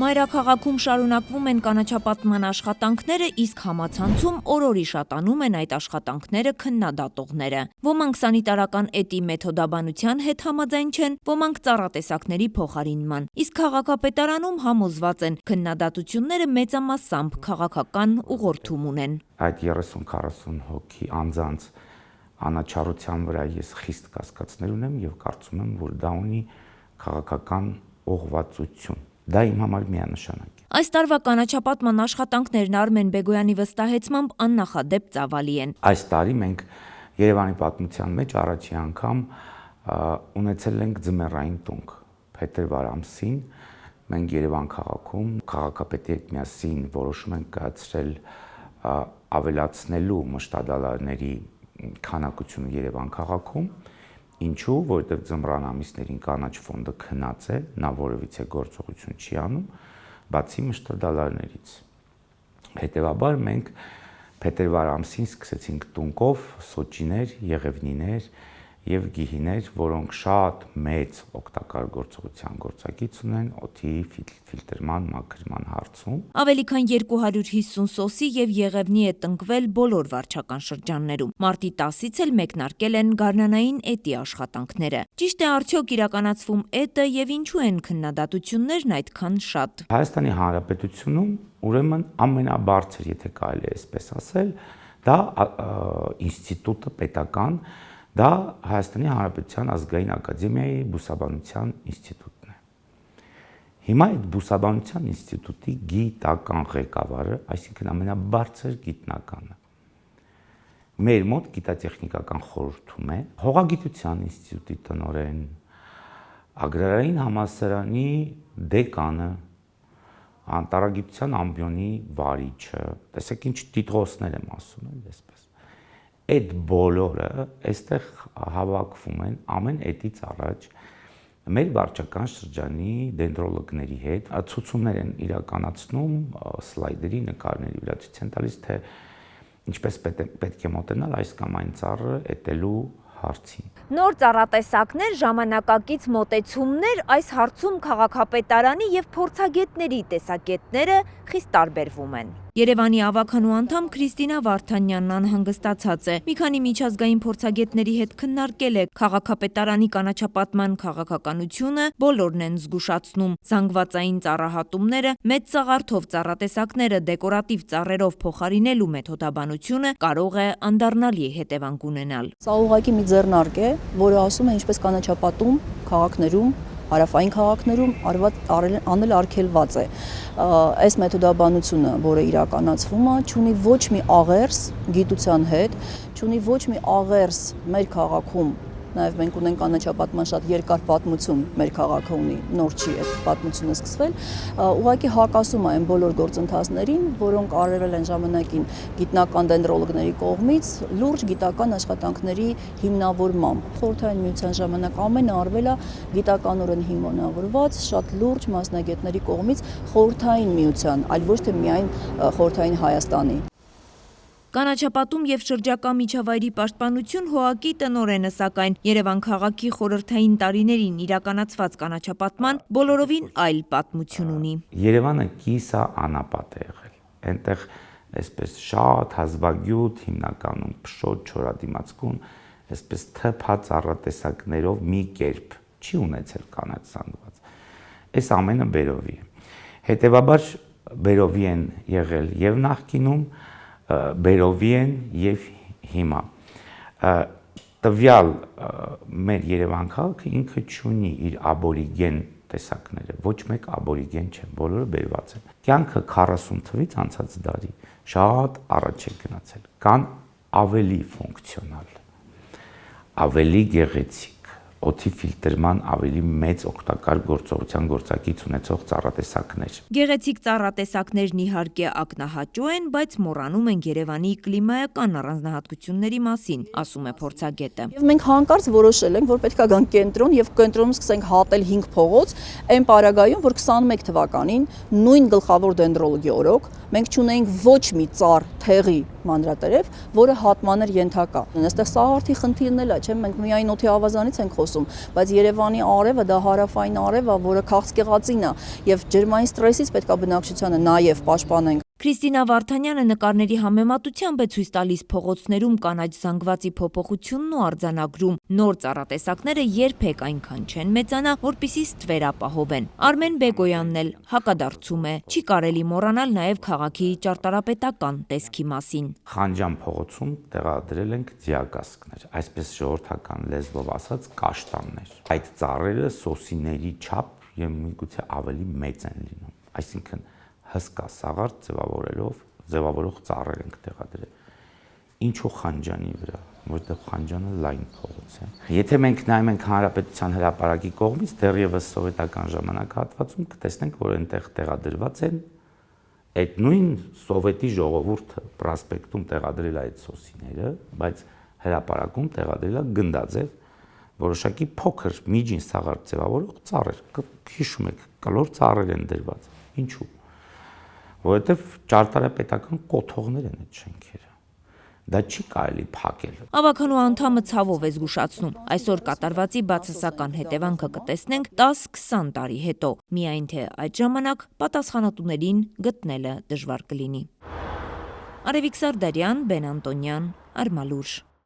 Մայրաքաղաքում շարունակվում են կանաչապատման աշխատանքները, իսկ համացանցում օրորի շատանում են այդ աշխատանքները քննադատողները։ Ոմանք սանիտարական էտի մեթոդաբանության հետ համաձայն չեն, ոմանք ծառատեսակների փոխարինման, իսկ քաղաքապետարանում համոզված են, քննադատությունները մեծամասամբ քաղաքական ուղղորդում ունեն։ Այդ 30-40 հոգի անձանց անաչառության վրա ես խիստ կասկածներ ունեմ եւ կարծում եմ, որ դա ունի քաղաքական ուղղվածություն։ Դա իմ համար միանշանակ է։ Այս տարվա կանաչապատման աշխատանքներն Արմեն Բեգոյանի վստահեցմամբ աննախադեպ ծավալի են։ Այս տարի մենք Երևանի պատմության մեջ առաջի անգամ ունեցել ենք ձմեռային տունք։ Փետրվար ամսին մենք Երևան քաղաքում քաղաքապետի հետ միասին որոշում ենք կայացրել ավելացնելու մշտադալարների քանակությունը Երևան քաղաքում։ Ինչու, որովհետև ձմռան ամիսներին կանաչ ֆոնդը քնած է, նա որևիցե գործողություն չի անում, բացի մշտադալարներից։ Հետևաբար մենք փետրվար ամսին սկսեցինք տունկով սոճիներ, եղևնիներ եւ գիհիներ, որոնք շատ մեծ օգտակար գործողության գործակից ունեն օդի ֆիլտրման, մաքրման հարցում։ Ավելի քան 250 սոսի եւ եղևնի է տնկվել բոլոր վարչական շրջաններում։ Մարտի 10-ից էլ մեկնարկել են գարնանային էտի աշխատանքները։ Ճիշտ է, արդյոք իրականացվում էտը եւ ինչու են քննադատություններն այդքան շատ։ Հայաստանի Հանրապետությունում ուրեմն ամենաբարձր, եթե կարելի է այսպես ասել, դա ինստիտուտը պետական, դա Հայաստանի Հանրապետության ազգային ակադեմիայի բուսաբանության ինստիտուտն է։ Հիմա այդ բուսաբանության ինստիտուտի գիտական ղեկավարը, այսինքն ամենաբարձր գիտնականը, մեր մոտ գիտատեխնիկական խորհրդում է, հողագիտության ինստիտուտի տնօրեն, ագրարային համալսարանի դեկանը, անտառագիտության ամբիոնի վարիչը, տեսեք ինչ տիտղոսներ եմ ասում, այսպես։ Այդ բոլորը այստեղ հավաքվում են ամեն էտից առաջ մեր վարչական շրջանի դենդրոլոգների հետ, ցուցումներ են իրականացնում, սլայդերի, նկարների վրա ցույց են տալիս, թե ինչպես պետք է մոտենալ այս կամ այն ծառը էտելու հարցին։ Նոր ծառատեսակներ, ժամանակակից մոտեցումներ, այս հարցում քաղաքապետարանի եւ փորձագետների տեսակետները խիստ տարբերվում են։ Երևանի ավականու անդամ Քրիստինա Վարդանյանն անհանգստացած է։ Մի քանի միջազգային փորձագետների հետ քննարկել է քաղաքապետարանի կանաչապատման քաղաքականությունը, բոլորն են զգուշացնում։ Զանգվածային ծառահատումները, մեծ ծաղարթով ծառատեսակները դեկորատիվ ծառերով փոխարինելու մեթոդաբանությունը կարող է անդառնալի հետևանք ունենալ։ Սա ուղղակի մի ձեռնարկ է, որը ասում է ինչպես կանաչապատում քաղաքներում, հարավային քաղաքներում անել արգելված է։ Այս մեթոդաբանությունը, որը իրականացվում է, չունի ոչ մի աղերս գիտության հետ, չունի ոչ մի աղերս մեր քաղաքում, նաև մենք ունենք կանաչապատման շատ երկար պատմություն, մեր քաղաքը ունի, նոր չի այդ պատմությունը սկսվել, ուղղակի հակասում է այն բոլոր գործընթացներին, որոնք արվել են ժամանակին գիտնական դենդրոլոգների կողմից, լուրջ գիտական աշխատանքների հիմնավորմամբ։ Խորհրդային միության ժամանակ ամենը արվել է գիտականորեն հիմնավորված, շատ լուրջ մասնագետների կողմից խորհրդային միության, այլ ոչ թե միայն խորհրդային Հայաստանի։ Կանաչապատում եւ շրջակա միջավայրի պաշտպանություն ՀՕԱԿ-ի տնօրենը, սակայն Երևան քաղաքի խորհրդային տարիներին իրականացված կանաչապատման բոլորովին այլ պատմություն ունի։ Երևանը կիսա անապատ է եղել։ Այնտեղ այսպես շատ հազվագյուտ, հիմնականում փշոտ, չորադիմացկուն, այսպես թփած առատեսակներով մի կերպ չի ունեցել կանաչ զանգված։ Այս ամենը բերովի է։ Հետևաբար բերովի են եղել եւ նախկինում, բերովի են եւ հիմա։ Տվյալ մեր Երևան քաղաքը ինքը չունի իր աբորիգեն տեսակները, ոչ մեկ աբորիգեն չեն, բոլորը բերված են։ Կյանքը 40 թվից անցած դարի շատ առաջ է գնացել, կան ավելի ֆունկցիոնալ, ավելի գեղեցիկ, օդի ֆիլտրման ավելի մեծ օգտակար գործողության գործակից ունեցող ծառատեսակներ։ Գեղեցիկ ծառատեսակներն իհարկե ակնահաճո են, բայց մոռանում են Երևանի կլիմայական առանձնահատկությունների մասին, ասում է փորձագետը։ Եվ մենք հանկարծ որոշել ենք, որ պետք է գանք կենտրոն եւ կենտրոնում սկսենք հատել 5 փողոց, այն պարագայում, որ 21 թվականին նույն գլխավոր դենդրոլոգի օրոք մենք չունեինք ոչ մի ծառ թեղի մանրատերև, որը հատման էր ենթակա։ Այստեղ սաղարթի խնդիրն էլ է, չէ՞, մենք միայն օդի ավազանից ենք խոսում, բայց Երևանի արևը դա հարավային արև է, որը քաղցկեղածին է, եւ ջերմային ստրեսից պետք է բնակչությանը նաեւ պաշտպանենք։ Քրիստինա Վարդանյանը նկարների համեմատությամբ է ցույց տալիս փողոցներում կանաչ զանգվածի փոփոխությունն ու արձանագրում։ Նոր ծառատեսակները երբեք այնքան չեն մեծանա, որպիսի ստվերապահովեն։ Արմեն Բեգոյանն էլ հակադարձում է։ Չի կարելի մոռանալ նաև քաղաքի ճարտարապետական տեսքի մասին։ Խանջան փողոցում տեղադրել ենք ձիակասկներ, այսպես ժողովրդական լեզվով ասած կաշտաններ։ Այդ ծառերը սոսիների չափ եւ միգուցե ավելի մեծ են լինում, այսինքն հսկա սաղարթ ձևավորող ծառեր ենք տեղադրել։ Ինչու Խանջանի վրա, որտեղ Խանջանը լայն փողոց է։ Եթե մենք նայում ենք Հանրապետության հրապարակի կողմից, դեռևս սովետական ժամանակահատվածում կտեսնենք, որ այնտեղ տեղադրված են այդ նույն սովետի ժողովուրդը պրոսպեկտում տեղադրել այդ սոսիները, բայց հրապարակում տեղադրել է գնդաձև որոշակի փոքր միջին սաղարթ ձևավորող ծառեր։ Հիշում եք, կլոր ծառեր են դրված։ Ինչու՞։ Որովհետև ճարտարապետական կոթողներ են այդ շենքերը։ Դա չի կարելի փակել։ Ավականու անդամը ցավով է զգուշացնում։ Այսօր կատարվածի բացասական հետևանքը կտեսնենք 10-20 տարի հետո, միայն թե այդ ժամանակ պատասխանատուներին գտնելը դժվար կլինի։ Արևիկ Սարդարյան, Բեն Անտոնյան, Արմալուր։